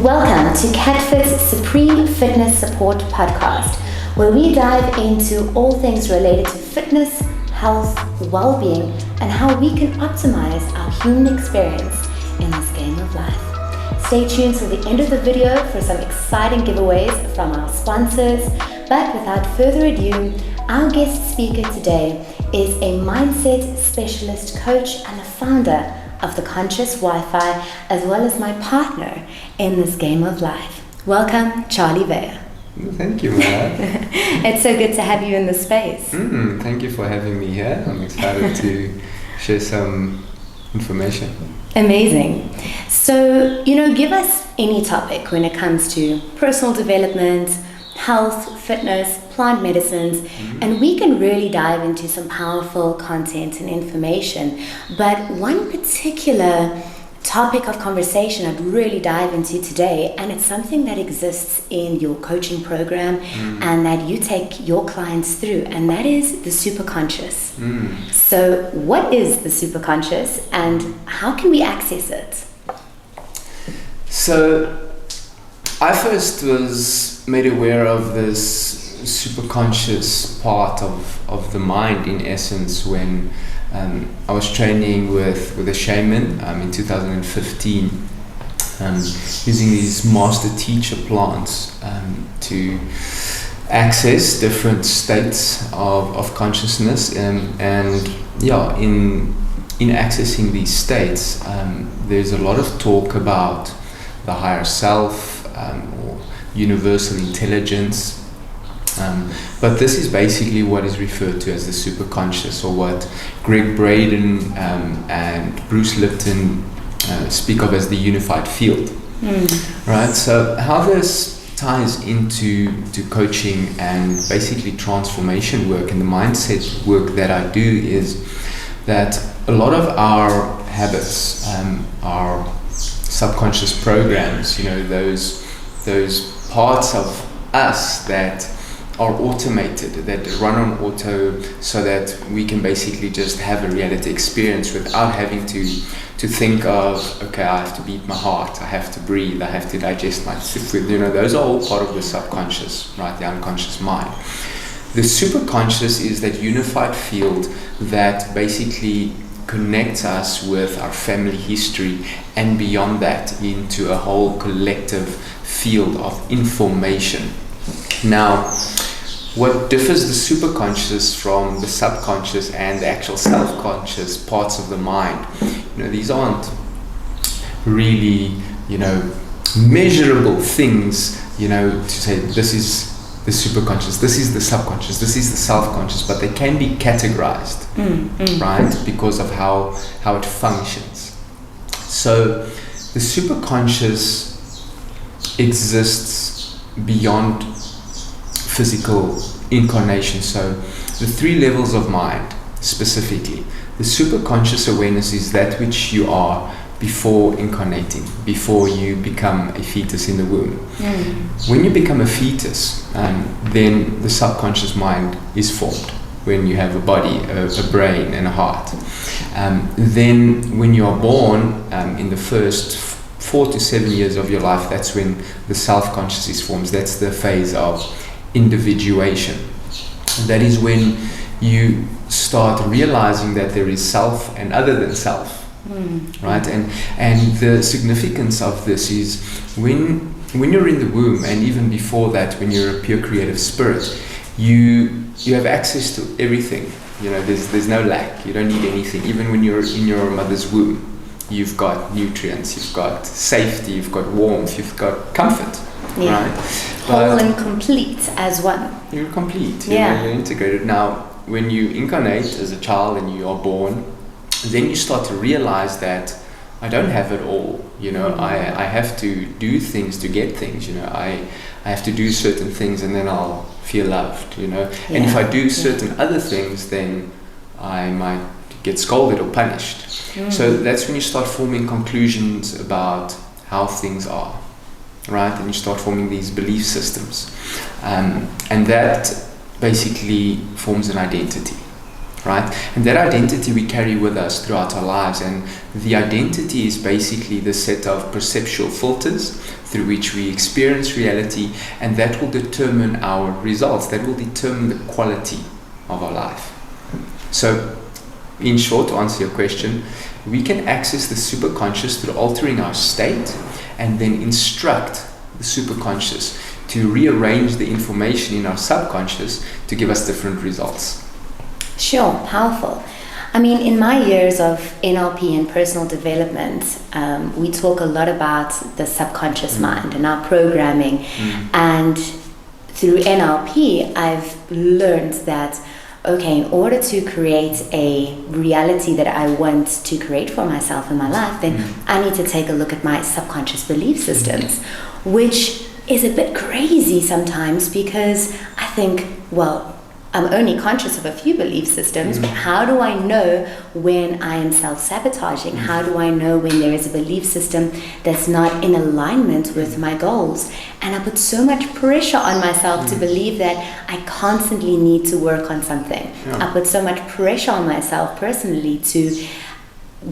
Welcome to CatFit's Supreme Fitness Support Podcast, where we dive into all things related to fitness, health, well-being, and how we can optimize our human experience in this game of life. Stay tuned till the end of the video for some exciting giveaways from our sponsors. But without further ado, our guest speaker today is a mindset specialist coach and the founder of the Conscious Wi-Fi, as well as my partner in this game of life. Welcome, Charlie Weyer. Thank you, Maya. It's so good to have you in the space. Thank you for having me here. I'm excited to share some information. Amazing. So, give us any topic when it comes to personal development, health, fitness, plant medicines, and we can really dive into some powerful content and information. But one particular topic of conversation I'd really dive into today, and it's something that exists in your coaching program and that you take your clients through, and that is the superconscious. So what is the superconscious and how can we access it? So I first was made aware of this superconscious part of the mind, in essence, when I was training with a shaman in 2015, using these master teacher plants to access different states of consciousness, and in accessing these states, there's a lot of talk about the higher self, or universal intelligence, but this is basically what is referred to as the superconscious, or what Greg Braden and Bruce Lipton speak of as the unified field. Right. So how this ties into coaching and basically transformation work and the mindset work that I do is that a lot of our habits, our subconscious programs, those parts of us that are automated, that run on auto, so that we can basically just have a reality experience without having to think of, okay, I have to beat my heart, I have to breathe, I have to digest my food. Those are all part of the subconscious, right? The unconscious mind. The superconscious is that unified field that basically connects us with our family history and beyond that into a whole collective field of information. Now, what differs the superconscious from the subconscious and the actual self-conscious parts of the mind, these aren't really, measurable things, to say this is the superconscious, this is the subconscious, this is the self-conscious, but they can be categorized, right, because of how it functions. So the superconscious exists beyond physical incarnation. So the three levels of mind specifically, the superconscious awareness is that which you are before incarnating, before you become a fetus in the womb. When you become a fetus, then the subconscious mind is formed. When you have a body, a brain and a heart. Then when you are born, in the first 4 to 7 years of your life, that's when the self-conscious is formed. That's the phase of individuation. That is when you start realizing that there is self and other than self. Right, and the significance of this is when you're in the womb, and even before that, when you're a pure creative spirit, you have access to everything. There's no lack. You don't need anything. Even when you're in your mother's womb, you've got nutrients, you've got safety, you've got warmth, you've got comfort. Yeah. Right, whole and complete as one. You're complete. Yeah. You're integrated. Now, when you incarnate as a child and you are born, then you start to realize that I don't have it all. I have to do things to get things. I have to do certain things and then I'll feel loved. And if I do certain other things, then I might get scolded or punished. So that's when you start forming conclusions about how things are, right? And you start forming these belief systems, and that basically forms an identity. right? And that identity we carry with us throughout our lives. And the identity is basically the set of perceptual filters through which we experience reality, and that will determine our results. That will determine the quality of our life. So, in short, to answer your question, we can access the superconscious through altering our state and then instruct the superconscious to rearrange the information in our subconscious to give us different results. Sure, powerful. I mean, in my years of NLP and personal development, we talk a lot about the subconscious mind and our programming. And through NLP, I've learned that, okay, in order to create a reality that I want to create for myself in my life, then I need to take a look at my subconscious belief systems, which is a bit crazy sometimes, because I think, well, I'm only conscious of a few belief systems. How do I know when I am self-sabotaging? How do I know when there is a belief system that's not in alignment with my goals? And I put so much pressure on myself to believe that I constantly need to work on something. I put so much pressure on myself personally to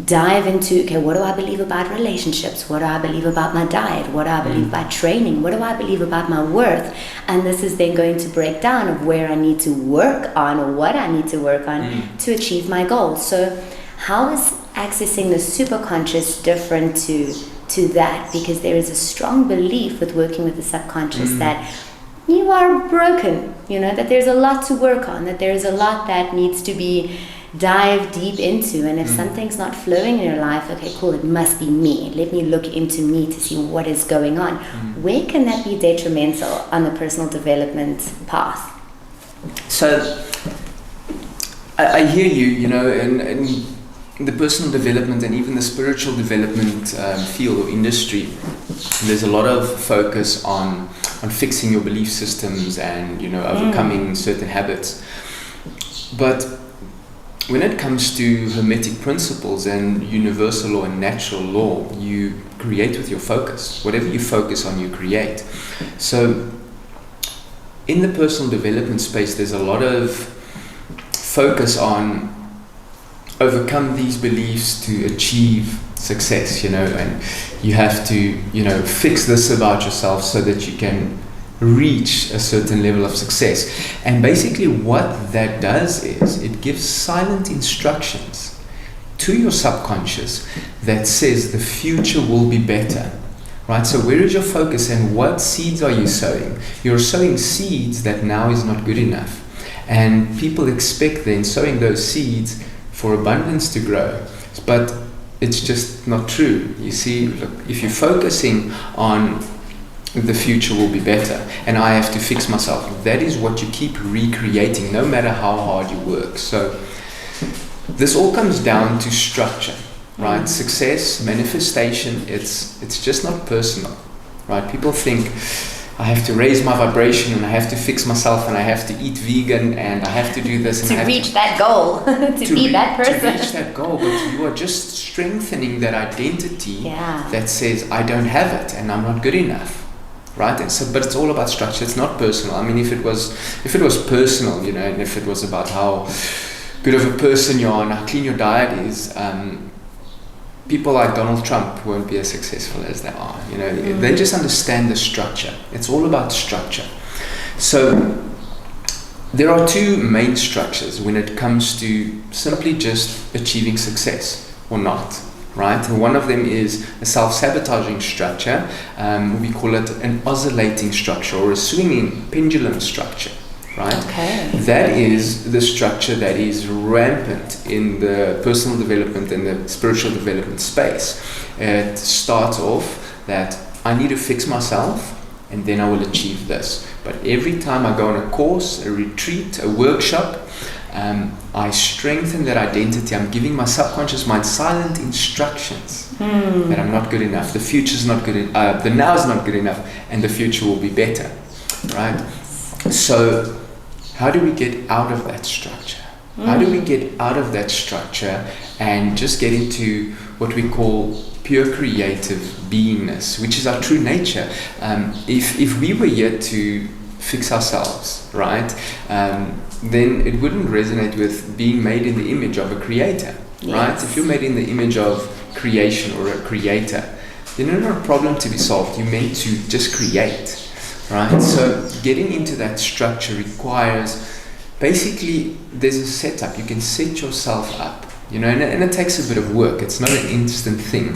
dive into, okay, what do I believe about relationships? What do I believe about my diet? What do I believe about training? What do I believe about my worth? And this is then going to break down of where I need to work on, or what I need to work on to achieve my goals. So how is accessing the superconscious different to that? Because there is a strong belief with working with the subconscious that you are broken, that there's a lot to work on, that there's a lot that needs to be dive deep into. And if something's not flowing in your life, okay, cool, it must be me. Let me look into me to see what is going on. Where can that be detrimental on the personal development path? So I hear you, in the personal development and even the spiritual development field or industry, there's a lot of focus on fixing your belief systems and, overcoming certain habits. But when it comes to hermetic principles and universal law and natural law, you create with your focus. Whatever you focus on, you create. So in the personal development space, there's a lot of focus on overcome these beliefs to achieve success, and you have to, fix this about yourself so that you can reach a certain level of success. And basically what that does is it gives silent instructions to your subconscious that says the future will be better, right? So where is your focus and what seeds are you sowing? You're sowing seeds that now is not good enough, and people expect then sowing those seeds for abundance to grow, but it's just not true. You see, look, if you're focusing on the future will be better and I have to fix myself, that is what you keep recreating no matter how hard you work. So this all comes down to structure, right? Success, manifestation, it's just not personal, right? People think I have to raise my vibration and I have to fix myself and I have to eat vegan and I have to do this and to reach that goal, to be that person. To reach that goal, but you are just strengthening that identity that says I don't have it and I'm not good enough. Right, and so, but it's all about structure. It's not personal. I mean, if it was personal, and if it was about how good of a person you are and how clean your diet is, people like Donald Trump won't be as successful as they are. They just understand the structure. It's all about structure. So there are two main structures when it comes to simply just achieving success or not. Right, and one of them is a self-sabotaging structure. We call it an oscillating structure or a swinging pendulum structure. Right, that is the structure that is rampant in the personal development and the spiritual development space. It starts off that I need to fix myself and then I will achieve this. But every time I go on a course, a retreat, a workshop, I strengthen that identity. I'm giving my subconscious mind silent instructions that I'm not good enough, the future's not good enough, the now is not good enough, and the future will be better, right? So how do we get out of that structure? How do we get out of that structure and just get into what we call pure creative beingness, which is our true nature? If we were here to fix ourselves, right, then it wouldn't resonate with being made in the image of a creator, right? If you're made in the image of creation or a creator, then there's not a problem to be solved. You're meant to just create, right? So getting into that structure requires, basically, there's a setup. You can set yourself up, and it takes a bit of work. It's not an instant thing.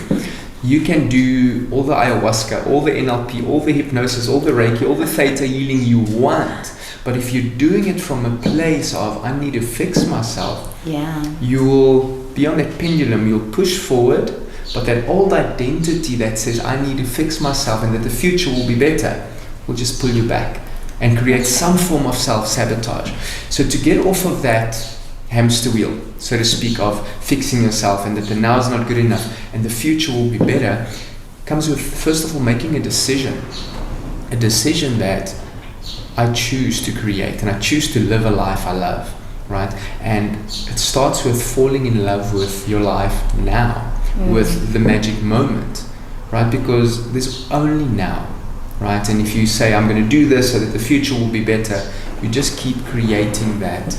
You can do all the ayahuasca, all the NLP, all the hypnosis, all the Reiki, all the theta healing you want. But if you're doing it from a place of, I need to fix myself, you will be on that pendulum, you'll push forward, but that old identity that says, I need to fix myself and that the future will be better, will just pull you back and create some form of self-sabotage. So to get off of that hamster wheel, so to speak, of fixing yourself and that the now is not good enough and the future will be better, comes with, first of all, making a decision that I choose to create and I choose to live a life I love, right? And it starts with falling in love with your life now, with the magic moment, right? Because there's only now, right? And if you say, I'm going to do this so that the future will be better, you just keep creating that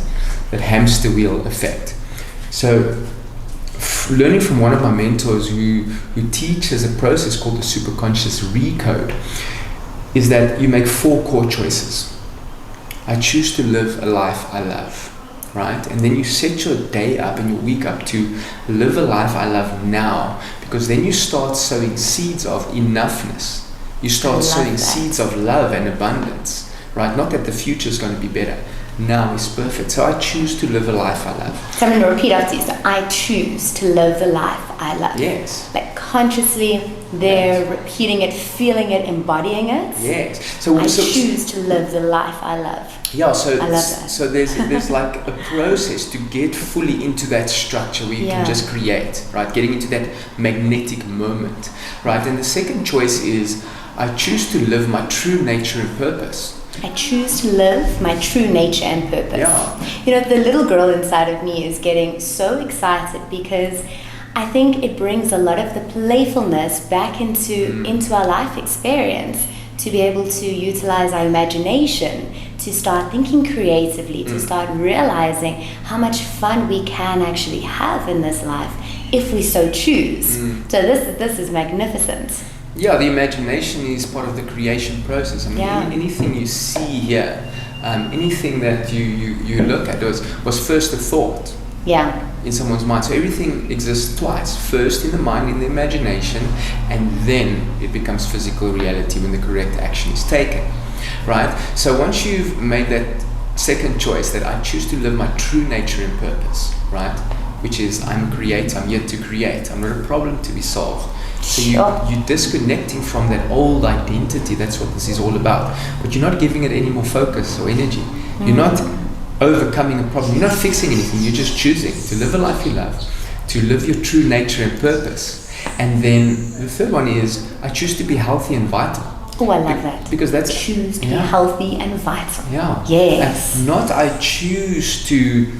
hamster wheel effect. So learning from one of my mentors who teaches a process called the superconscious recode is that you make 4 core choices. I choose to live a life I love, right? And then you set your day up and your week up to live a life I love now, because then you start sowing seeds of enoughness. You start sowing seeds of love and abundance, right? Not that the future is going to be better. Now is perfect. So I choose to live a life I love. So I'm going to repeat after you. So I choose to live the life I love. Yes. Like consciously there, repeating it, feeling it, embodying it. Yes. So I choose to live the life I love. Yeah, so I love that. So there's like a process to get fully into that structure where you can just create, right? Getting into that magnetic moment, right? And the second choice is I choose to live my true nature and purpose. I choose to live my true nature and purpose. Yeah. The little girl inside of me is getting so excited because I think it brings a lot of the playfulness back into our life experience, to be able to utilize our imagination, to start thinking creatively, to start realizing how much fun we can actually have in this life if we so choose. So this is magnificent. Yeah, the imagination is part of the creation process. I mean, anything you see here, anything that you look at was first a thought in someone's mind. So everything exists twice. First in the mind, in the imagination, and then it becomes physical reality when the correct action is taken, right? So once you've made that second choice, that I choose to live my true nature and purpose, right? Which is, I'm a creator, I'm yet to create, I'm not a problem to be solved. So you're disconnecting from that old identity. That's what this is all about. But you're not giving it any more focus or energy. You're not overcoming a problem. You're not fixing anything. You're just choosing to live a life you love, to live your true nature and purpose. And then the third one is, I choose to be healthy and vital. Oh, I love that. Because that's choose to be healthy and vital. Yeah. Yes. And not I choose to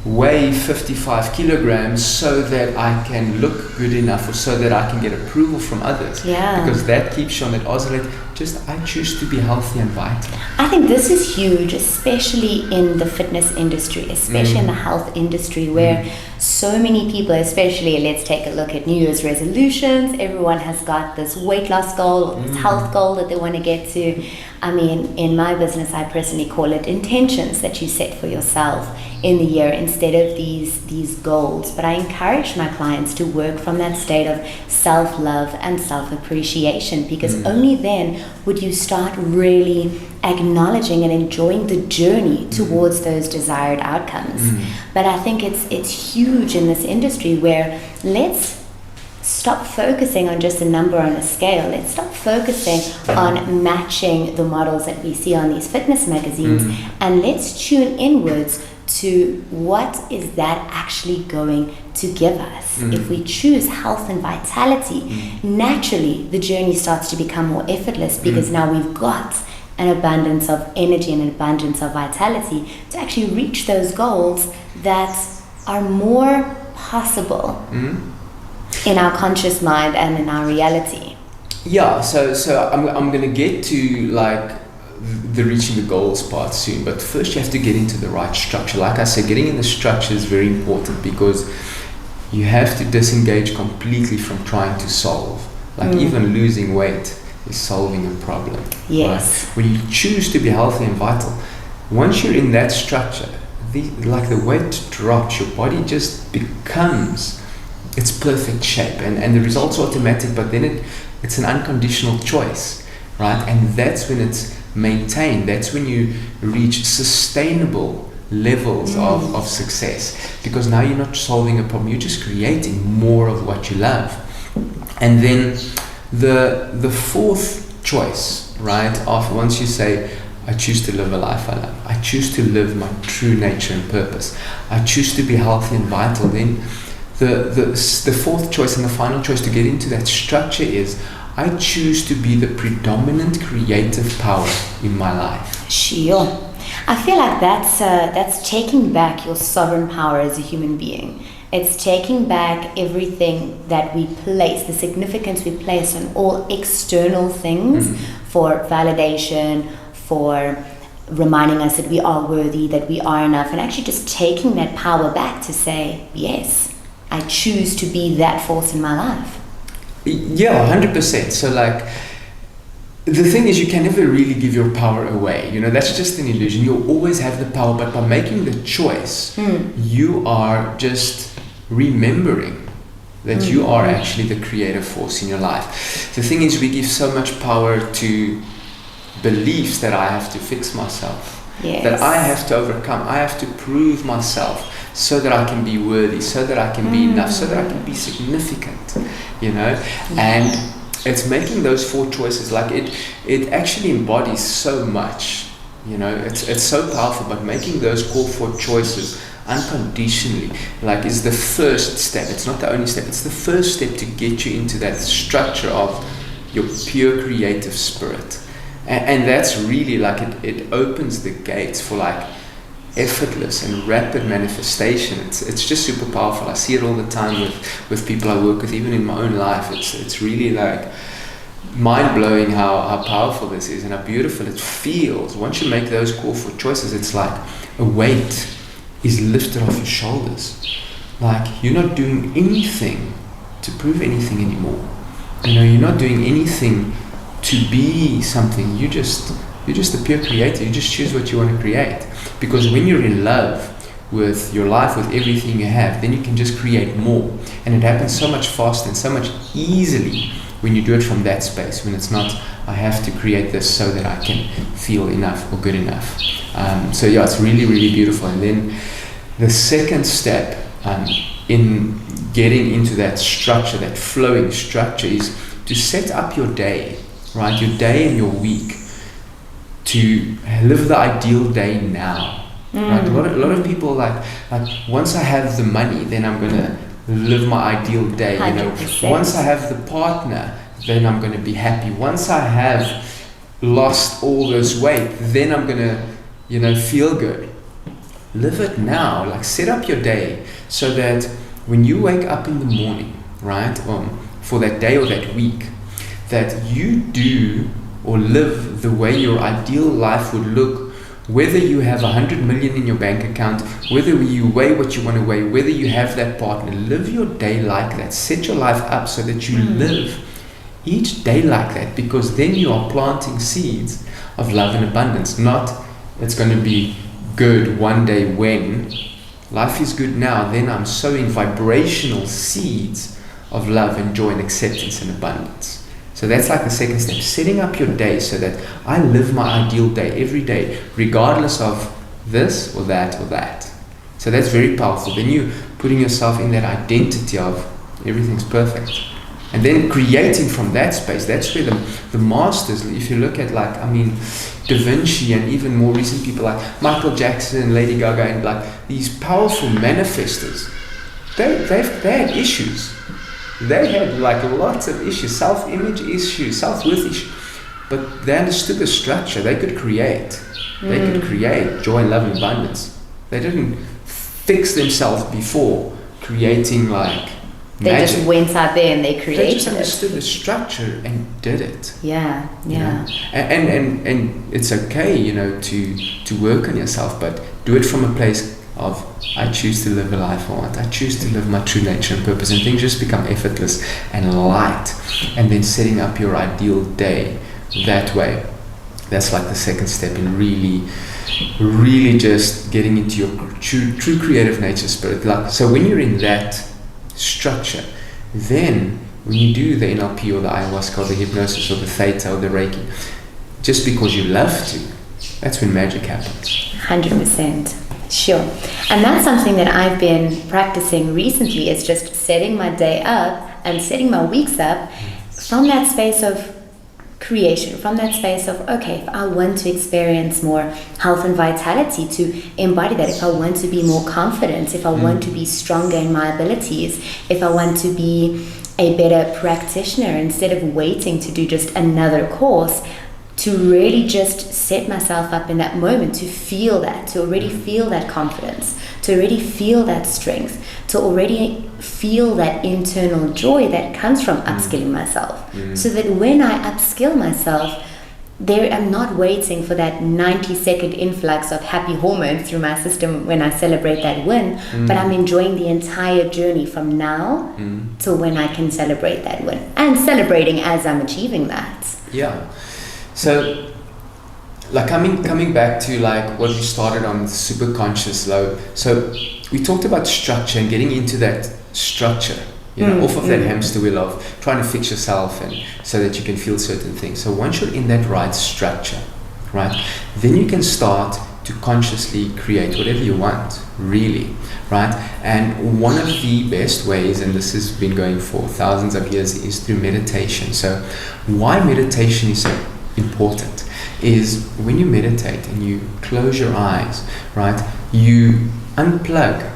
weigh 55 kilograms so that I can look good enough, or so that I can get approval from others. Yeah. Because that keeps you on that oscillate. Just, I choose to be healthy and vital. I think this is huge, especially in the fitness industry, especially in the health industry, where so many people, especially, let's take a look at New Year's resolutions. Everyone has got this weight loss goal or this health goal that they want to get to. I mean, in my business, I personally call it intentions that you set for yourself in the year instead of these goals. But I encourage my clients to work from that state of self-love and self-appreciation, because only then would you start really acknowledging and enjoying the journey towards those desired outcomes. But I think it's huge in this industry where let's stop focusing on just a number on a scale. Let's stop focusing on matching the models that we see on these fitness magazines, and let's tune inwards to what is that actually going to give us. If we choose health and vitality, naturally the journey starts to become more effortless, because now we've got an abundance of energy and an abundance of vitality to actually reach those goals that are more possible in our conscious mind and in our reality. Yeah, so I'm going to get to like the reaching the goals part soon, but first you have to get into the right structure. Like I said, getting in the structure is very important because you have to disengage completely from trying to solve. Like even losing weight is solving a problem. Yes. Right? When you choose to be healthy and vital, once you're in that structure, the weight drops, your body just becomes its perfect shape, and the results are automatic, but then it's an unconditional choice, right? And that's when it's maintained. That's when you reach sustainable levels of success, because now you're not solving a problem, you're just creating more of what you love. And then the fourth choice, right, after once you say, I choose to live a life I love, I choose to live my true nature and purpose, I choose to be healthy and vital, then the fourth choice and the final choice to get into that structure is, I choose to be the predominant creative power in my life. Sure. I feel like that's taking back your sovereign power as a human being. It's taking back everything that we place, the significance we place on all external things for validation, for reminding us that we are worthy, that we are enough, and actually just taking that power back to say, yes, I choose to be that force in my life. Yeah, 100%. So like, the thing is, you can never really give your power away. You know, that's just an illusion. You'll always have the power, but by making the choice, you are just remembering that you are actually the creative force in your life. The thing is, we give so much power to beliefs that I have to fix myself, that I have to overcome, I have to prove myself so that I can be worthy, so that I can be enough, so that I can be significant, you know. And it's making those four choices, like it actually embodies so much, you know. It's so powerful, but making those core four choices unconditionally, like, is the first step. It's not the only step, it's the first step to get you into that structure of your pure creative spirit. And that's really like, it opens the gates for like effortless and rapid manifestation. It's just super powerful. I see it all the time with people I work with, even in my own life. It's really like mind-blowing how powerful this is and how beautiful it feels. Once you make those core four choices, it's like a weight is lifted off your shoulders. Like, you're not doing anything to prove anything anymore. You know, you're not doing anything to be something. You're just the pure creator. You just choose what you want to create. Because when you're in love with your life, with everything you have, then you can just create more. And it happens so much faster and so much easily when you do it from that space, when it's not, I have to create this so that I can feel enough or good enough. So yeah, it's really, really beautiful. And then the second step in getting into that structure, that flowing structure, is to set up your day, right? Your day and your week, to live the ideal day now. Right? A lot of people like once I have the money, then I'm gonna live my ideal day. You know, 100%. once I have the partner, then I'm gonna be happy. Once I have lost all this weight, then I'm gonna, you know, feel good. Live it now. Like, set up your day so that when you wake up in the morning, right, for that day or that week, that you do or live the way your ideal life would look, whether you have 100 million in your bank account, whether you weigh what you want to weigh, whether you have that partner. Live your day like that. Set your life up so that you live each day like that, because then you are planting seeds of love and abundance. Not, it's going to be good one day when life is good now, then I'm sowing vibrational seeds of love and joy and acceptance and abundance. So that's like the second step, setting up your day so that I live my ideal day every day, regardless of this or that or that. So that's very powerful. Then you're putting yourself in that identity of everything's perfect. And then creating from that space, that's where the masters, if you look at, like, I mean, Da Vinci and even more recent people like Michael Jackson and Lady Gaga and like these powerful manifestors, they had issues. They had like lots of issues, self-image issues, self-worth issues, but they understood the structure. They could create. They could create joy, love, and abundance. They didn't fix themselves before creating like They magic. just went out there and they They created just it. understood the structure and did it. Yeah, you yeah. know? And it's okay, to work on yourself, but do it from a place of, I choose to live a life I want. I choose to live my true nature and purpose, and things just become effortless and light. And then setting up your ideal day that way. That's like the second step in really just getting into your true creative nature spirit. Like, so when you're in that structure, then when you do the NLP or the ayahuasca or the hypnosis or the theta or the Reiki, just because you love to, that's when magic happens. 100%. Sure. And that's something that I've been practicing recently, is just setting my day up and setting my weeks up from that space of creation, from that space of, okay, if I want to experience more health and vitality, to embody that. If I want to be more confident, if I want to be stronger in my abilities, if I want to be a better practitioner, instead of waiting to do just another course, to really just set myself up in that moment to feel that, to already feel that confidence, to already feel that strength, to already feel that internal joy that comes from upskilling myself. So that when I upskill myself, I'm not waiting for that 90-second influx of happy hormones through my system when I celebrate that win, but I'm enjoying the entire journey from now till when I can celebrate that win, and celebrating as I'm achieving that. Yeah. So, like coming back to like what we started on, super conscious low. So we talked about structure and getting into that structure, off of that hamster wheel of trying to fix yourself and so that you can feel certain things. So once you're in that right structure, right, then you can start to consciously create whatever you want, really, right? And one of the best ways, and this has been going for thousands of years, is through meditation. So why meditation is so important is when you meditate and you close your eyes, right, you unplug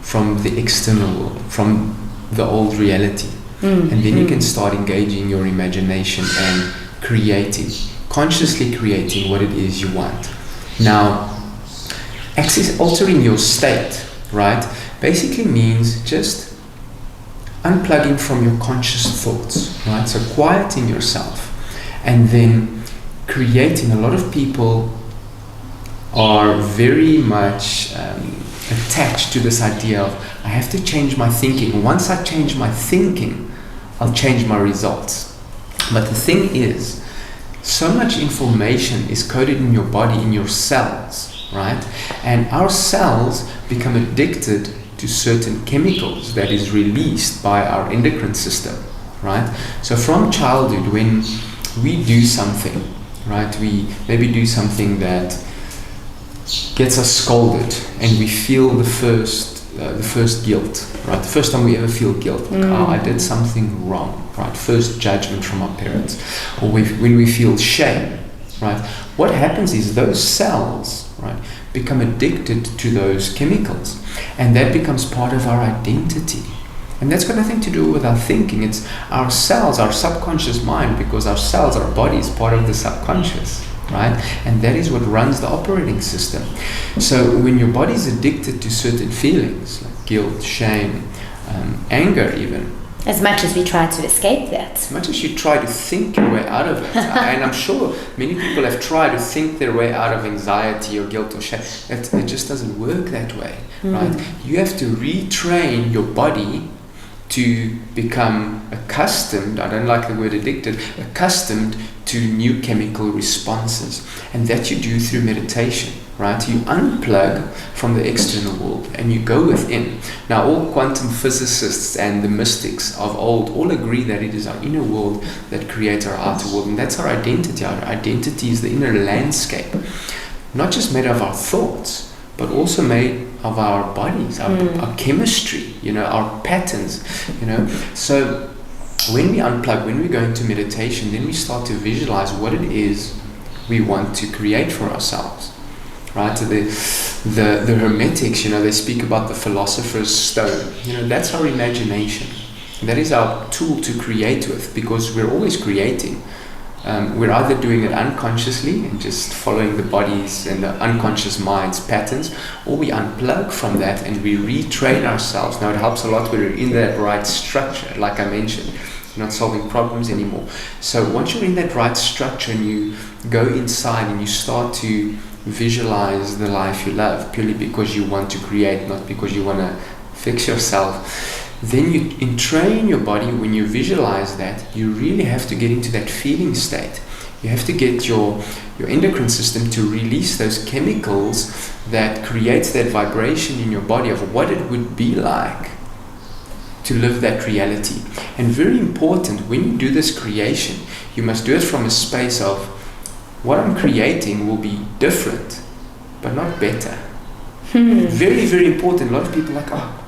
from the external world, from the old reality, and then you can start engaging your imagination and creating, consciously creating what it is you want. Now, altering your state, right, basically means just unplugging from your conscious thoughts, right, so quieting yourself. And then creating. A lot of people are very much attached to this idea of, I have to change my thinking. Once I change my thinking, I'll change my results. But the thing is, so much information is coded in your body, in your cells, right? And our cells become addicted to certain chemicals that is released by our endocrine system, right? So from childhood, when we do something, right? We maybe do something that gets us scolded, and we feel the first guilt, right? The first time we ever feel guilt, like, I did something wrong, right? First judgment from our parents, or when we feel shame, right? What happens is those cells, right, become addicted to those chemicals, and that becomes part of our identity. And that's got nothing to do with our thinking. It's our cells, our subconscious mind, because our cells, our body is part of the subconscious, right? And that is what runs the operating system. So when your body is addicted to certain feelings, like guilt, shame, anger even, as much as we try to escape that, as much as you try to think your way out of it, and I'm sure many people have tried to think their way out of anxiety or guilt or shame, it just doesn't work that way, right? You have to retrain your body to become accustomed, I don't like the word addicted, accustomed to new chemical responses. And that you do through meditation, right? You unplug from the external world and you go within. Now, all quantum physicists and the mystics of old all agree that it is our inner world that creates our outer world. And that's our identity. Our identity is the inner landscape, not just made of our thoughts, but also made of our bodies, our chemistry, our patterns, So when we unplug, when we go into meditation, then we start to visualize what it is we want to create for ourselves, right? So the Hermetics, they speak about the philosopher's stone. That's our imagination. That is our tool to create with, because we're always creating. we're either doing it unconsciously and just following the body's and the unconscious mind's patterns, or we unplug from that and we retrain ourselves. Now, it helps a lot when we're in that right structure, like I mentioned. You're not solving problems anymore. So once you're in that right structure and you go inside and you start to visualize the life you love purely because you want to create, not because you want to fix yourself, then you entrain your body. When you visualize that, you really have to get into that feeling state. You have to get your endocrine system to release those chemicals that creates that vibration in your body of what it would be like to live that reality. And very important, when you do this creation, you must do it from a space of what I'm creating will be different, but not better. Very, very important. A lot of people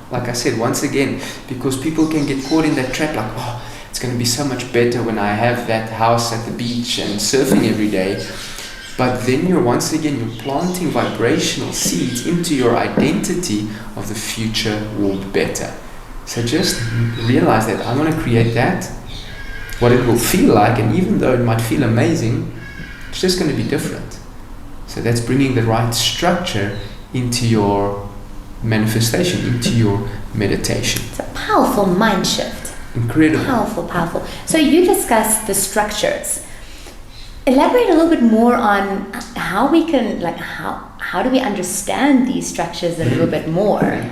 like I said, once again, because people can get caught in that trap, like, it's going to be so much better when I have that house at the beach and surfing every day. But then you're planting vibrational seeds into your identity of the future world better. So just realize that I want to create that, what it will feel like, and even though it might feel amazing, it's just going to be different. So that's bringing the right structure into your manifestation, into your meditation. It's a powerful mind shift. Incredible. Powerful. So you discussed the structures. Elaborate a little bit more on how we can, how do we understand these structures a little bit more?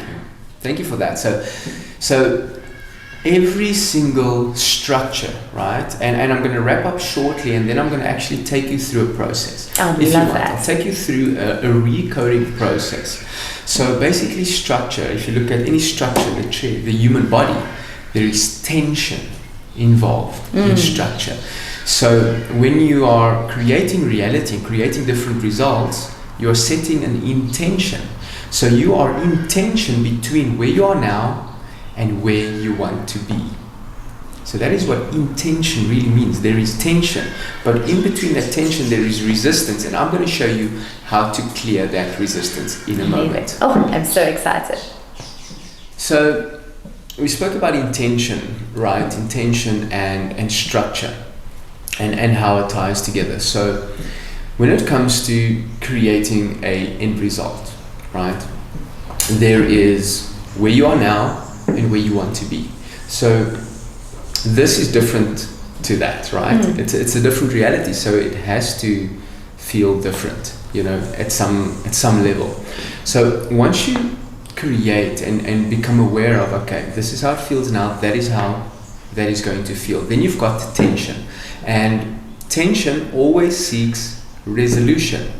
Thank you for that. So every single structure, right? And I'm going to wrap up shortly, and then I'm going to actually take you through a process. I love that. I'll take you through a recoding process. So basically structure, if you look at any structure, the human body, there is tension involved in structure. So when you are creating reality and creating different results, you're setting an intention. So you are in tension between where you are now and where you want to be. So that is what intention really means. There is tension, but in between that tension there is resistance, and I'm going to show you how to clear that resistance in a moment. Oh, I'm so excited. So we spoke about intention, right? Intention and structure and how it ties together. So when it comes to creating an end result, right, there is where you are now and where you want to be. So this is different to that, right? It's a different reality, so it has to feel different, at some level. So once you create and become aware of, okay, this is how it feels now, that is how that is going to feel, then you've got tension. And tension always seeks resolution,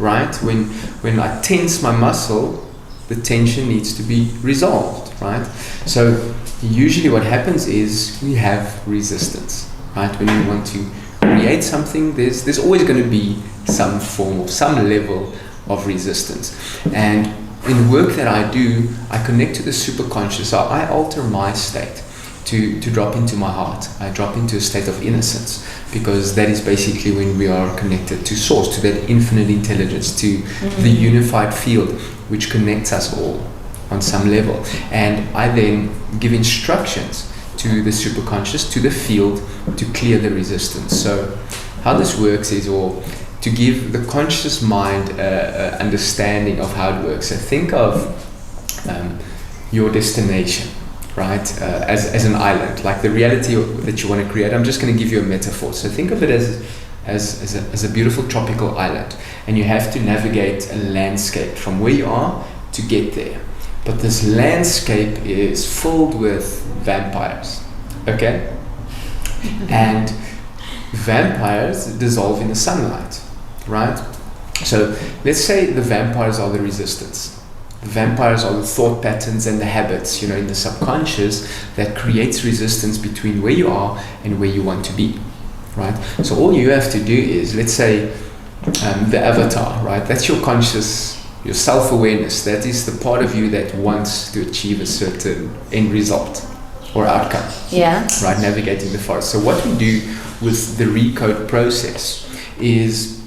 right? When I tense my muscle, the tension needs to be resolved, right? So usually what happens is we have resistance, right? When you want to create something, there's always going to be some form of, some level of resistance. And in work that I do, I connect to the superconscious. So I alter my state to drop into my heart. I drop into a state of innocence, because that is basically when we are connected to source, to that infinite intelligence, to the unified field which connects us all on some level. And I then give instructions to the superconscious, to the field, to clear the resistance. So how this works is, or to give the conscious mind understanding of how it works. So think of your destination, right, as an island, like the reality that you want to create. I'm just going to give you a metaphor. So think of it as a beautiful tropical island, and you have to navigate a landscape from where you are to get there. But this landscape is filled with vampires, okay? And vampires dissolve in the sunlight, right? So let's say the vampires are the resistance. The vampires are the thought patterns and the habits, in the subconscious that creates resistance between where you are and where you want to be, right? So all you have to do is, let's say, the avatar, right? That's your conscious, your self-awareness. That is the part of you that wants to achieve a certain end result or outcome. Yeah. Right, navigating the forest. So what we do with the recode process is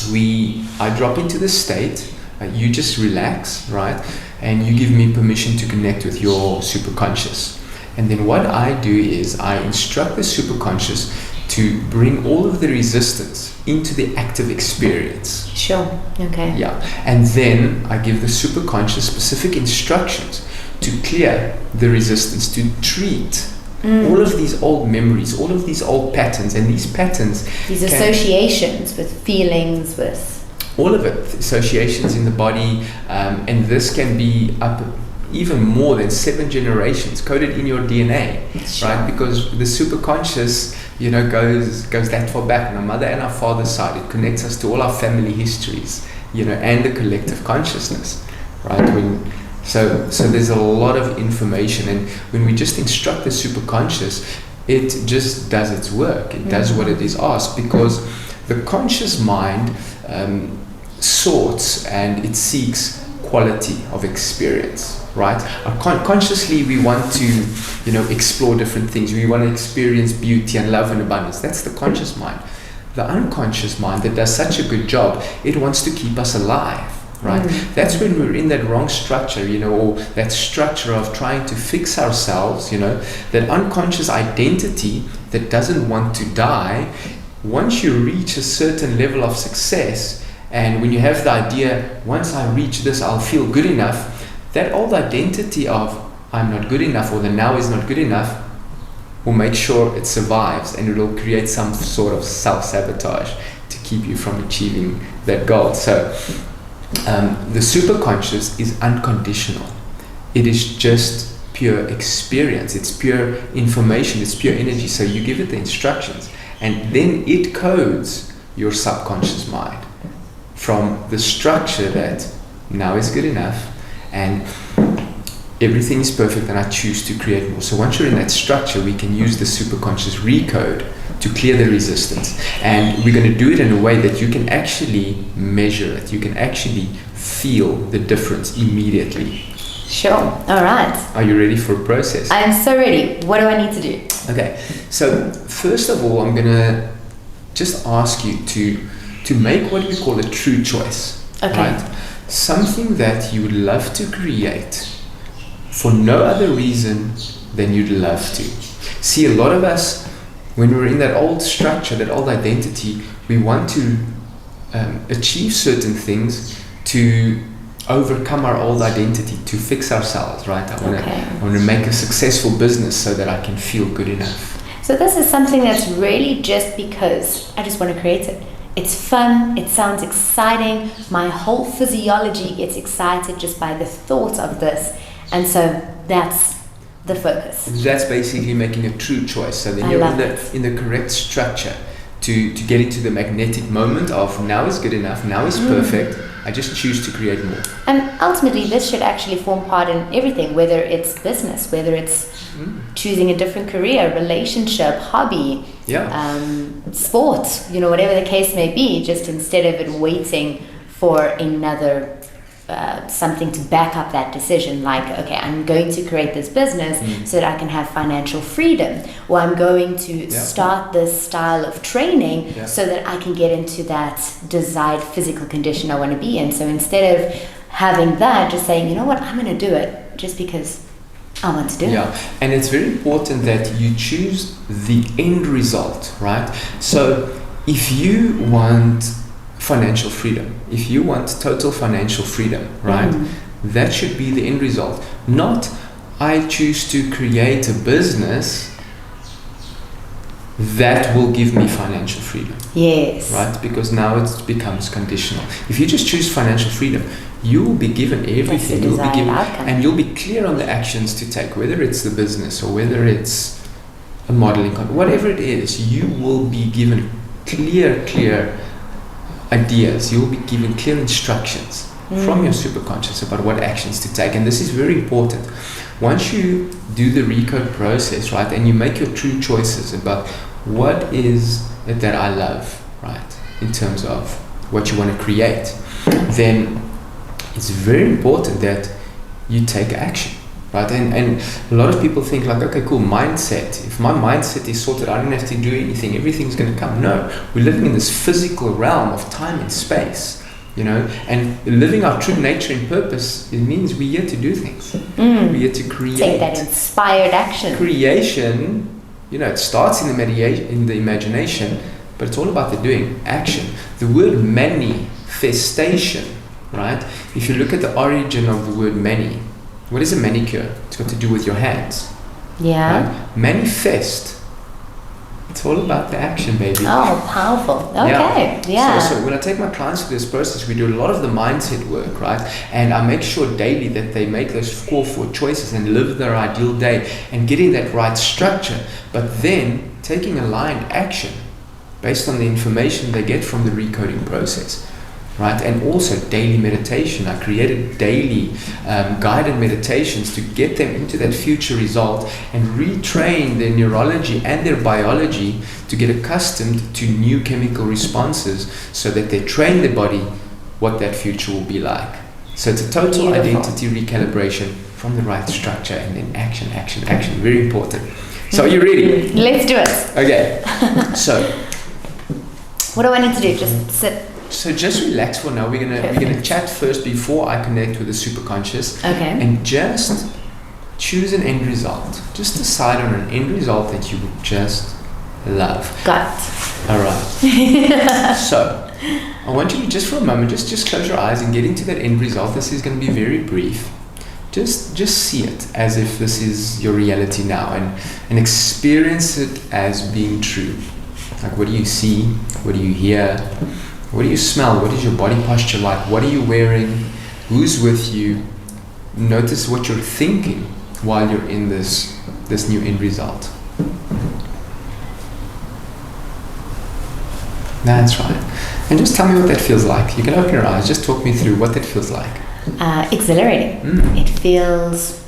I drop into the state. You just relax, right? And you give me permission to connect with your superconscious. And then what I do is I instruct the superconscious to bring all of the resistance into the active experience. Sure. Okay. Yeah. And then I give the superconscious specific instructions to clear the resistance, to treat all of these old memories, all of these old patterns, and these patterns, these associations with feelings, with all of it, associations in the body, and this can be up even more than 7 generations coded in your DNA, Sure. right? Because the superconscious, goes that far back on our mother and our father's side. It connects us to all our family histories, and the collective consciousness, right? So there's a lot of information, and when we just instruct the superconscious, it just does its work. It does what it is asked, because the conscious mind sorts and it seeks quality of experience, right? Consciously we want to, explore different things. We want to experience beauty and love and abundance. That's the conscious mind. The unconscious mind that does such a good job, it wants to keep us alive. Right? That's when we're in that wrong structure, or that structure of trying to fix ourselves, that unconscious identity that doesn't want to die. Once you reach a certain level of success, and when you have the idea, once I reach this, I'll feel good enough, that old identity of I'm not good enough, or the now is not good enough, will make sure it survives, and it will create some sort of self-sabotage to keep you from achieving that goal. So the superconscious is unconditional. It is just pure experience. It's pure information. It's pure energy. So you give it the instructions, and then it codes your subconscious mind from the structure that now is good enough and everything is perfect, and I choose to create more. So once you're in that structure, we can use the superconscious recode to clear the resistance, and we're going to do it in a way that you can actually measure it. You can actually feel the difference immediately. Sure. All right. Are you ready for a process? I'm so ready. What do I need to do? Okay. So first of all, I'm going to just ask you to make what we call a true choice. Okay. Right? Something that you would love to create for no other reason than you'd love to. See, a lot of us, when we're in that old structure, that old identity, we want to achieve certain things to overcome our old identity, to fix ourselves, right? I want to make a successful business so that I can feel good enough. So this is something that's really just because I just want to create it. It's fun, it sounds exciting, my whole physiology gets excited just by the thought of this, and so that's the focus. That's basically making a true choice. So then you're in the correct structure to get into the magnetic moment of now is good enough, now is perfect, I just choose to create more. And ultimately this should actually form part in everything, whether it's business, whether it's choosing a different career, relationship, hobby, sport, whatever the case may be, just instead of it waiting for another something to back up that decision, like, okay, I'm going to create this business so that I can have financial freedom, or I'm going to start this style of training so that I can get into that desired physical condition I want to be in. So instead of having that, just saying, you know what, I'm going to do it just because I want to do it. Yeah, and it's very important that you choose the end result, right? So if you want financial freedom, if you want total financial freedom, right, that should be the end result. Not I choose to create a business that will give me financial freedom. Yes. Right? Because now it becomes conditional. If you just choose financial freedom, you will be given everything. You'll be given, and you'll be clear on the actions to take, whether it's the business or whether it's a modeling, whatever it is, you will be given clear ideas. You will be given clear instructions from your superconscious about what actions to take. And this is very important. Once you do the recode process, right, and you make your true choices about what is it that I love, right, in terms of what you want to create, then it's very important that you take action, right? And a lot of people think like, okay, cool, mindset. If my mindset is sorted, I don't have to do anything. Everything's going to come. No, we're living in this physical realm of time and space, and living our true nature and purpose, it means we're here to do things. We're here to create. Take that inspired action. Creation it starts in the imagination, but it's all about the doing, action. The word manifestation, right? If you look at the origin of the word mani, what is a manicure? It's got to do with your hands. Yeah. Right? Manifest. It's all about the action, baby. Oh, powerful. Okay. Yeah. So when I take my clients through this process, we do a lot of the mindset work, right? And I make sure daily that they make those core 4 choices and live their ideal day and getting that right structure, but then taking aligned action based on the information they get from the recoding process. Right? And also daily meditation. I created daily guided meditations to get them into that future result and retrain their neurology and their biology to get accustomed to new chemical responses so that they train their body what that future will be like. So it's a total identity recalibration from the right structure and then action. Very important. So are you ready? Let's do it. Okay. So what do I need to do? Just sit. So just relax for now. We're gonna chat first before I connect with the superconscious. Okay. And just choose an end result. Just decide on an end result that you would just love. Got it. All right. So I want you to just for a moment, just close your eyes and get into that end result. This is going to be very brief. Just see it as if this is your reality now, and experience it as being true. Like, what do you see? What do you hear? What do you smell? What is your body posture like? What are you wearing? Who's with you? Notice what you're thinking while you're in this new end result. That's right. And just tell me what that feels like. You can open your eyes. Just talk me through what that feels like. Exhilarating. It feels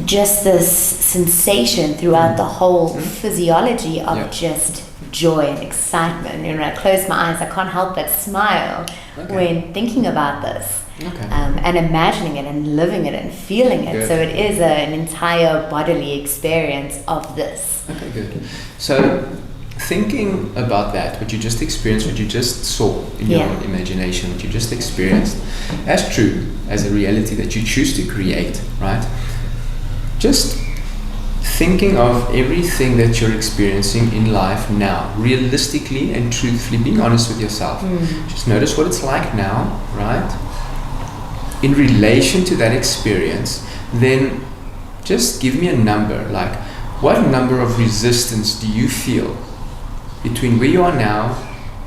just this sensation throughout the whole physiology of just joy and excitement. When I close my eyes, I can't help but smile when thinking about this. And imagining it and living it and feeling it. Good. So it is an entire bodily experience of this. Okay, good. So thinking about that, what you just experienced, what you just saw in your imagination, what you just experienced, as true as a reality that you choose to create, right? Just thinking of everything that you're experiencing in life now, realistically and truthfully, being honest with yourself. Just notice what it's like now, right? In relation to that experience, then just give me a number. Like, what number of resistance do you feel between where you are now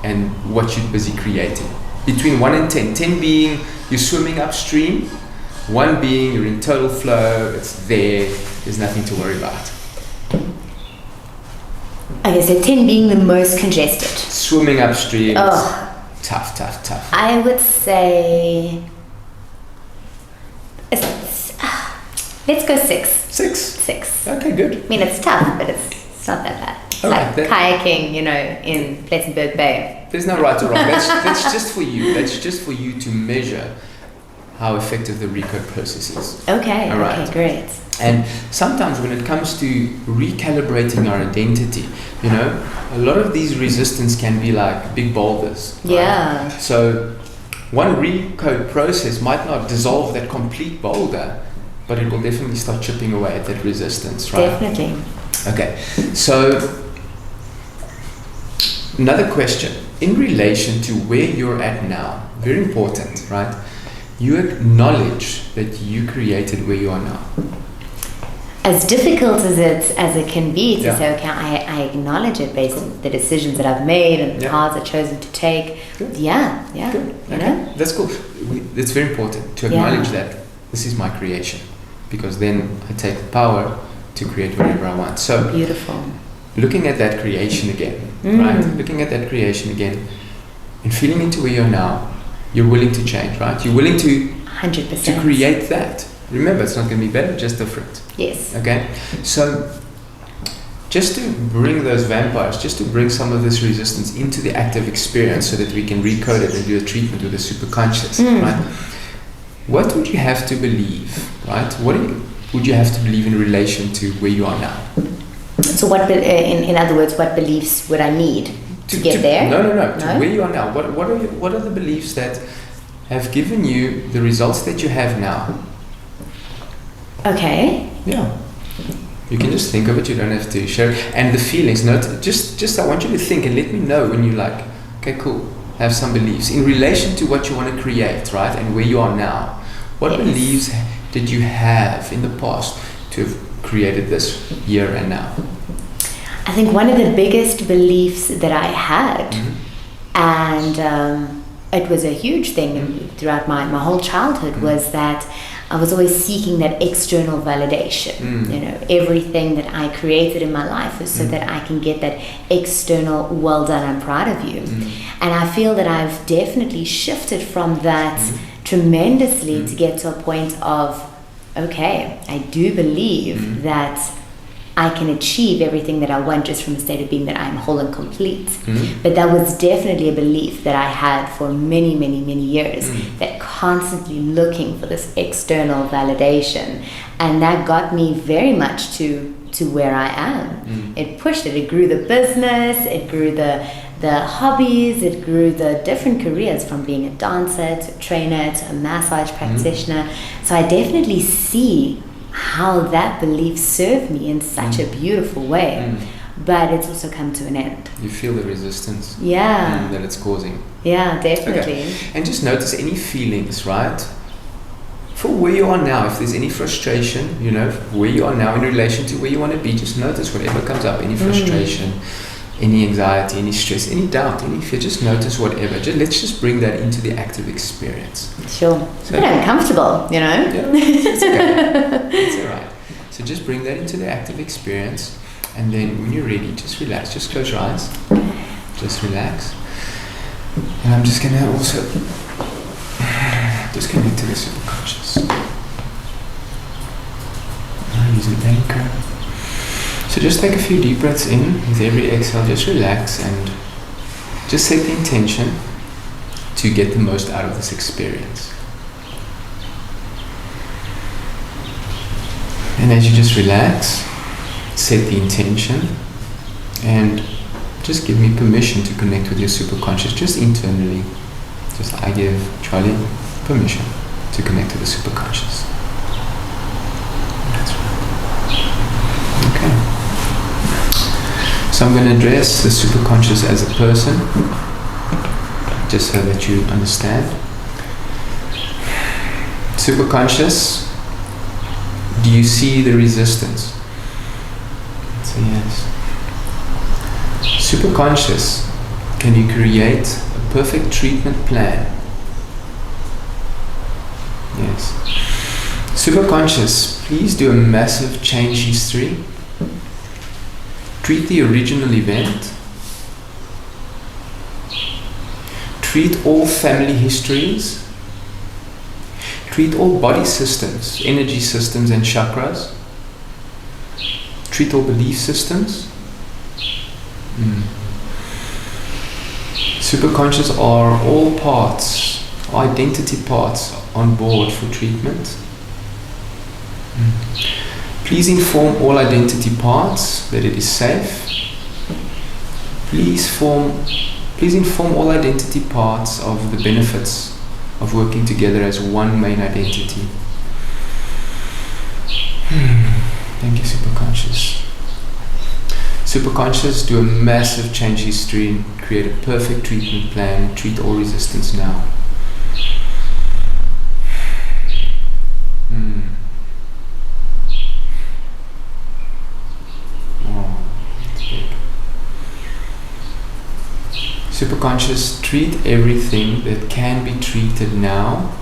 and what you're busy creating? Between 1 and 10. 10 being you're swimming upstream, 1 being you're in total flow, it's there's nothing to worry about. Okay, so 10 being the most congested. Swimming upstream, tough. I would say, let's go 6. 6. Okay, good. I mean, it's tough, but it's not that bad. It's like kayaking, in Plettenberg Bay. There's no right or wrong. That's just for you. That's just for you to measure how effective the recode process is. Okay, all right. Okay, great. And sometimes when it comes to recalibrating our identity, a lot of these resistance can be like big boulders. Right? Yeah. So one recode process might not dissolve that complete boulder, but it will definitely start chipping away at that resistance, right? Definitely. Okay, so another question in relation to where you're at now, very important, right? You acknowledge that you created where you are now. As difficult as it can be to say, okay, I acknowledge it based on the decisions that I've made and the paths I've chosen to take. Good. Good. Okay. That's cool. It's very important to acknowledge that this is my creation, because then I take the power to create whatever I want. So beautiful. Looking at that creation again, right? Looking at that creation again and feeling into where you're now, you're willing to change, right? You're willing to 100% to create that. Remember, it's not going to be better, just different. Yes. Okay? So just to bring those vampires, just to bring some of this resistance into the active experience so that we can recode it and do a treatment with the superconscious, right? What would you have to believe, right? What would you have to believe in relation to where you are now? So what, in other words, what beliefs would I need to get there? No. To where you are now. What are the beliefs that have given you the results that you have now? Okay. Yeah. You can just think of it, you don't have to share it. And the feelings, just I want you to think and let me know when you're like, okay, cool, have some beliefs in relation to what you want to create, right? And where you are now. What beliefs did you have in the past to have created this here and now? I think one of the biggest beliefs that I had, and it was a huge thing throughout my whole childhood, was that I was always seeking that external validation. You know, everything that I created in my life was so that I can get that external, well done, I'm proud of you. And I feel that I've definitely shifted from that tremendously to get to a point of, okay, I do believe that I can achieve everything that I want just from a state of being that I'm whole and complete. But that was definitely a belief that I had for many, many, many years, that constantly looking for this external validation. And that got me very much to where I am. It pushed it. It grew the business, it grew the hobbies, it grew the different careers, from being a dancer to a trainer to a massage practitioner. So I definitely see how that belief served me in such a beautiful way, but it's also come to an end. You feel the resistance that it's causing. Yeah, definitely. Okay. And just notice any feelings, right? For where you are now, if there's any frustration, you know, where you are now in relation to where you want to be, just notice whatever comes up, any frustration, any anxiety, any stress, any doubt, any fear, just notice whatever. Let's just bring that into the active experience. Sure. It's a bit uncomfortable, you know? Yeah, it's okay. It's all right. So just bring that into the active experience, and then when you're ready, just relax. Just close your eyes. Just relax. And I'm just going to also just connect to the superconscious. I'll use an anchor. So just take a few deep breaths in. With every exhale, just relax and just set the intention to get the most out of this experience. And as you just relax, set the intention and just give me permission to connect with your superconscious, just internally. Just I give Charlie permission to connect to the superconscious. That's right. Okay. So I'm going to address the superconscious as a person, just so that you understand. Superconscious, do you see the resistance? So yes. Superconscious, can you create a perfect treatment plan? Yes. Superconscious, please do a massive change history. Treat the original event. Treat all family histories. Treat all body systems, energy systems and chakras. Treat all belief systems. Superconscious are all parts, identity parts on board for treatment. Please inform all identity parts that it is safe. Please inform all identity parts of the benefits of working together as one main identity. Thank you, Superconscious. Superconscious, do a massive change history and create a perfect treatment plan. Treat all resistance now. Superconscious, treat everything that can be treated now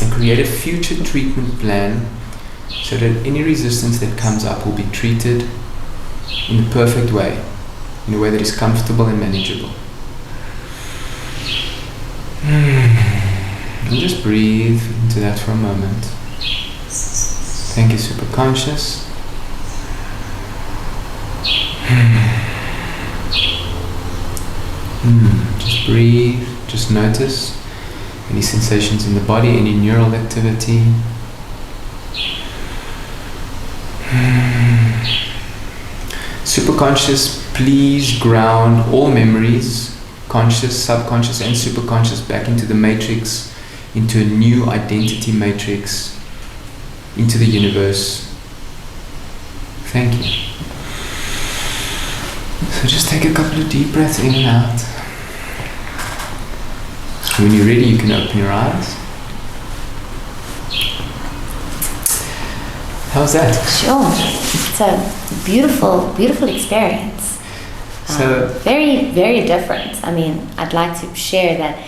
and create a future treatment plan so that any resistance that comes up will be treated in the perfect way, in a way that is comfortable and manageable. And just breathe into that for a moment. Thank you, Superconscious. Just breathe, just notice any sensations in the body, any neural activity. Superconscious, please ground all memories, conscious, subconscious and superconscious, back into the matrix, into a new identity matrix, into the universe. Thank you. So just take a couple of deep breaths in and out. When you're ready, you can open your eyes. How's that? Sure. It's a beautiful, beautiful experience. So very, very different. I mean, I'd like to share that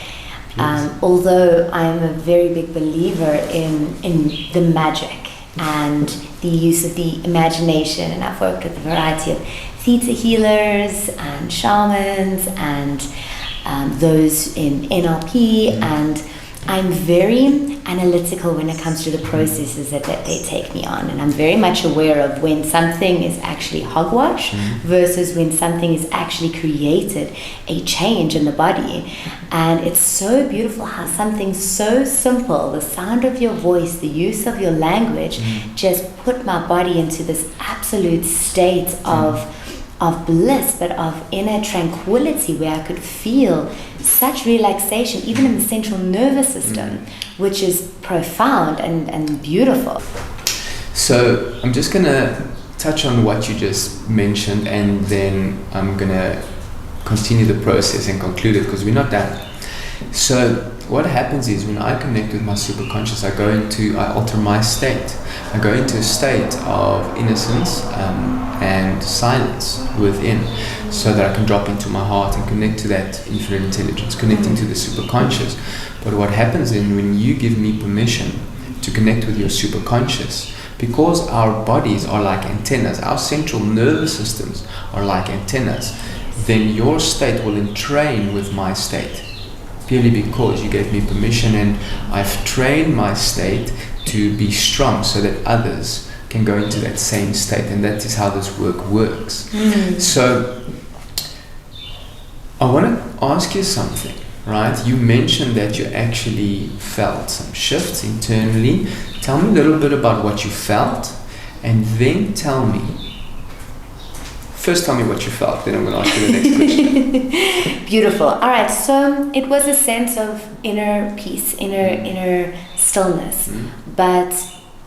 although I'm a very big believer in the magic and the use of the imagination, and I've worked with a variety of theta healers and shamans and those in NLP, and I'm very analytical when it comes to the processes that they take me on, and I'm very much aware of when something is actually hogwash versus when something is actually created a change in the body. And it's so beautiful how something so simple, the sound of your voice, the use of your language, just put my body into this absolute state of bliss, but of inner tranquility, where I could feel such relaxation, even in the central nervous system, which is profound and beautiful. So I'm just going to touch on what you just mentioned, and then I'm going to continue the process and conclude it, because we're not done. So what happens is, when I connect with my superconscious, I alter my state. I go into a state of innocence and silence within, so that I can drop into my heart and connect to that infinite intelligence, connecting to the superconscious. But what happens then, when you give me permission to connect with your superconscious, because our bodies are like antennas, our central nervous systems are like antennas, then your state will entrain with my state, purely because you gave me permission, and I've trained my state to be strong so that others can go into that same state. And that is how this work works. So I want to ask you something, right? You mentioned that you actually felt some shifts internally. Tell me a little bit about what you felt, and then first tell me what you felt, then I'm going to ask you the next question. Beautiful. All right, so it was a sense of inner peace, inner stillness, but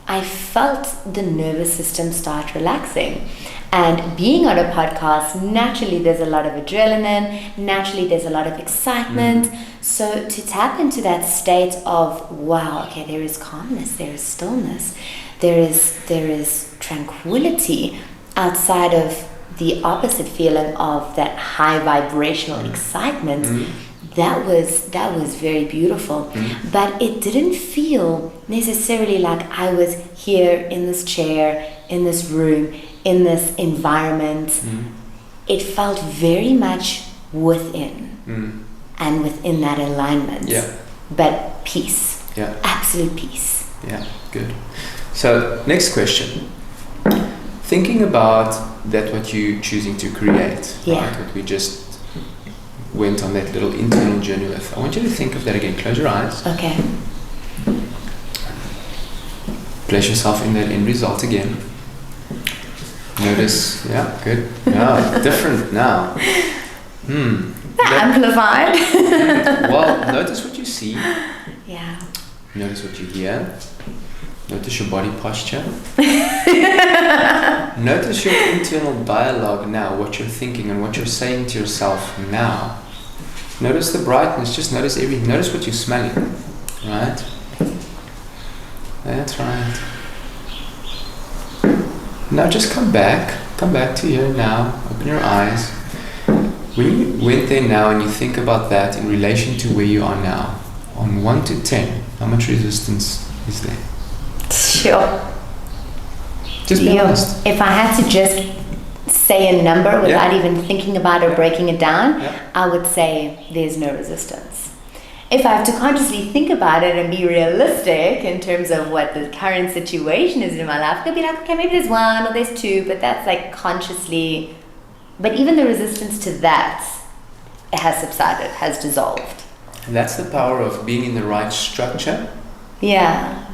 I felt the nervous system start relaxing. And being on a podcast, naturally there's a lot of adrenaline, naturally there's a lot of excitement. So to tap into that state of, wow, okay, there is calmness, there is stillness, there is tranquility outside of the opposite feeling of that high vibrational excitement, that was very beautiful. But it didn't feel necessarily like I was here in this chair, in this room, in this environment. It felt very much within, and within that alignment. But peace, absolute peace. Good. So next question. Thinking about that, what you're choosing to create, right? What we just went on that little internal journey with. I want you to think of that again. Close your eyes. Okay. Place yourself in that end result again. Notice, good. Different now. Amplified. Well, notice what you see. Yeah. Notice what you hear. Notice your body posture. Notice your internal dialogue now, what you're thinking and what you're saying to yourself now. Notice the brightness, just notice everything. Notice what you're smelling, right? That's right. Now just come back to here now, open your eyes. When you went there now and you think about that in relation to where you are now, on 1 to 10, how much resistance is there? Sure. Just be honest. If I had to just say a number without even thinking about or breaking it down, I would say there's no resistance. If I have to consciously think about it and be realistic in terms of what the current situation is in my life, I could be like, okay, maybe there's 1 or there's 2, but that's like consciously. But even the resistance to that, it has subsided, has dissolved. And that's the power of being in the right structure. Yeah.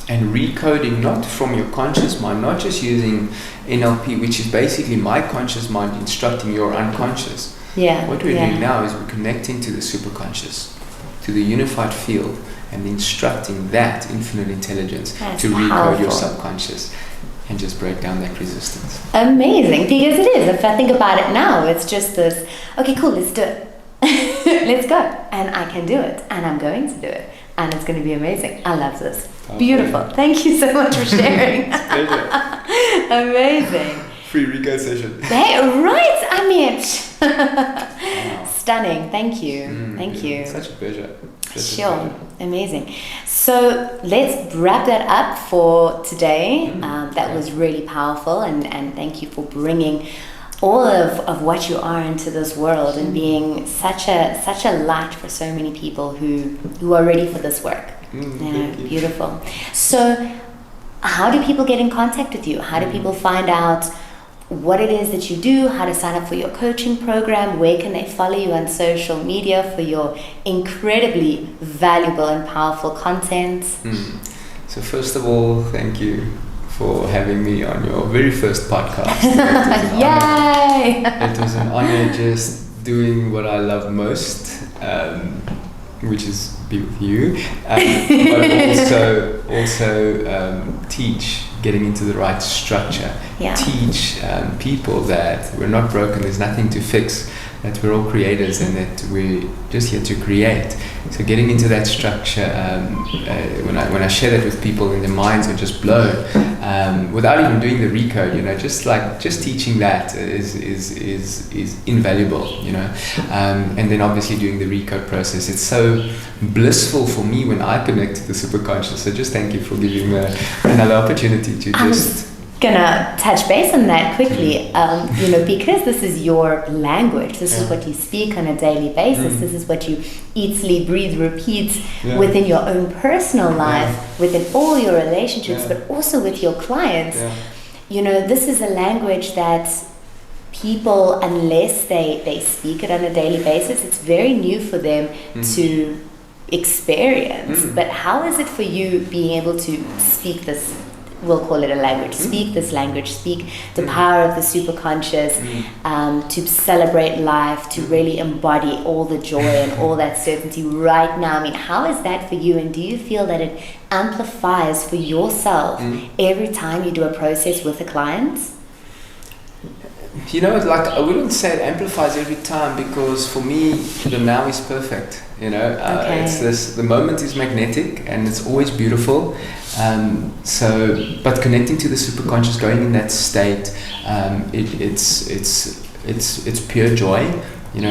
And recoding, not from your conscious mind, not just using NLP, which is basically my conscious mind instructing your unconscious. Yeah. What we're doing now is we're connecting to the superconscious, to the unified field, and instructing that infinite intelligence to recode your subconscious. and just break down that resistance. Amazing, because it is. If I think about it now, it's just this, okay, cool, let's do it. Let's go. And I can do it. And I'm going to do it. And it's going to be amazing. I love this. Beautiful. Thank you so much for sharing. Amazing. Free Rico session. Hey, right. I mean, stunning. Thank you. Thank you. Such a pleasure. Sure. Amazing. So let's wrap that up for today. That was really powerful. And thank you for bringing all of what you are into this world and being such a light for so many people who are ready for this work. Beautiful. So how do people get in contact with you? How do people find out what it is that you do, how to sign up for your coaching program? Where can they follow you on social media for your incredibly valuable and powerful content? So first of all, thank you for having me on your very first podcast. Yay! It was an honor just doing what I love most, which is be with you, but also teach, getting into the right structure. Teach people that we're not broken, there's nothing to fix, that we're all creators and that we're just here to create. So getting into that structure, when I share that with people, and their minds are just blown, without even doing the recode, just teaching that is invaluable, and then obviously doing the recode process. It's so blissful for me when I connect to the superconscious. So just thank you for giving me another opportunity to just gonna touch base on that quickly, because this is your language, this is what you speak on a daily basis, this is what you eat, sleep, breathe, repeat within your own personal life, within all your relationships, but also with your clients. This is a language that people, unless they speak it on a daily basis, it's very new for them to experience. But how is it for you being able to speak this, we'll call it a language, speak this language, speak the power of the superconscious, to celebrate life, to really embody all the joy and all that certainty right now? I mean, how is that for you? And do you feel that it amplifies for yourself every time you do a process with a client? I wouldn't say it amplifies every time, because for me, the now is perfect. It's this, the moment is magnetic and it's always beautiful. But connecting to the superconscious, going in that state, it's pure joy.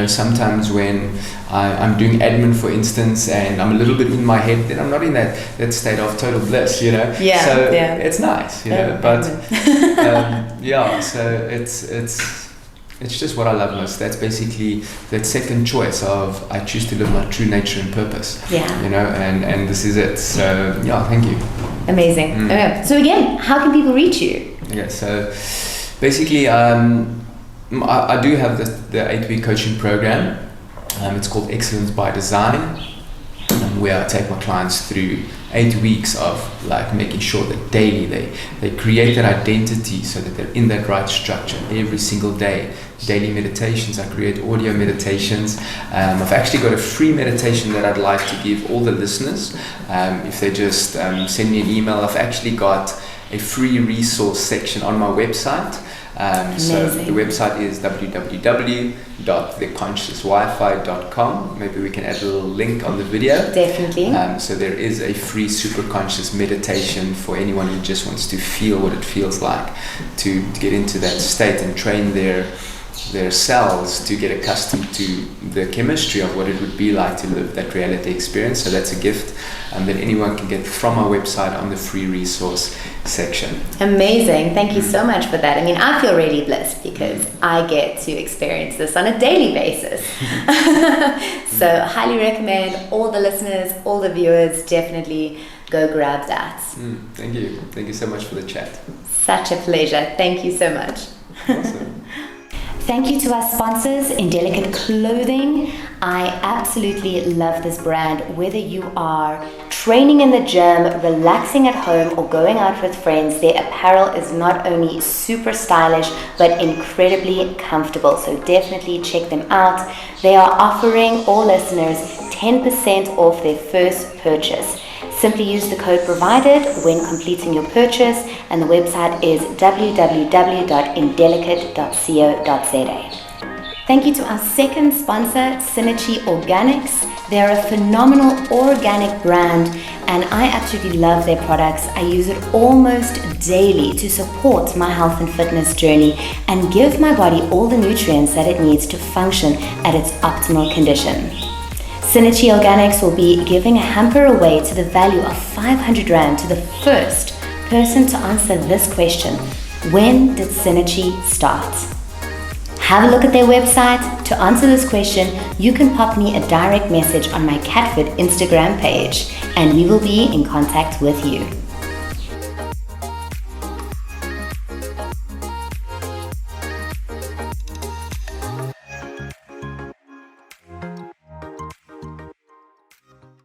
Sometimes when I'm doing admin, for instance, and I'm a little bit in my head, then I'm not in that state of total bliss, So it's nice, so it's just what I love most. That's basically that second choice of I choose to live my true nature and purpose. And this is it. So thank you. Amazing. So again, how can people reach you? So basically, I do have the 8-week coaching program. It's called Excellence by Design, where I take my clients through 8 weeks of making sure that daily they create that identity so that they're in that right structure every single day. Daily meditations, I create audio meditations. I've actually got a free meditation that I'd like to give all the listeners. If they just send me an email, I've actually got a free resource section on my website. So the website is www.theconsciouswifi.com. Maybe we can add a little link on the video. Definitely. So there is a free superconscious meditation for anyone who just wants to feel what it feels like to get into that state and train their cells to get accustomed to the chemistry of what it would be like to live that reality experience. So that's a gift that anyone can get from our website on the free resource section. Amazing. Thank you so much for that. I mean, I feel really blessed because I get to experience this on a daily basis. So highly recommend all the listeners, all the viewers, definitely go grab that. Thank you. Thank you so much for the chat. Such a pleasure. Thank you so much. Awesome. Thank you to our sponsors, Indelicate Clothing. I absolutely love this brand. Whether you are training in the gym, relaxing at home, or going out with friends, their apparel is not only super stylish, but incredibly comfortable. So definitely check them out. They are offering all listeners 10% off their first purchase. Simply use the code provided when completing your purchase, and the website is www.indelicate.co.za. Thank you to our second sponsor, Synergy Organics. They're a phenomenal organic brand, and I absolutely love their products. I use it almost daily to support my health and fitness journey and give my body all the nutrients that it needs to function at its optimal condition. Synergy Organics will be giving a hamper away to the value of 500 Rand to the first person to answer this question: when did Synergy start? Have a look at their website. To answer this question, you can pop me a direct message on my CatFit Instagram page, and we will be in contact with you.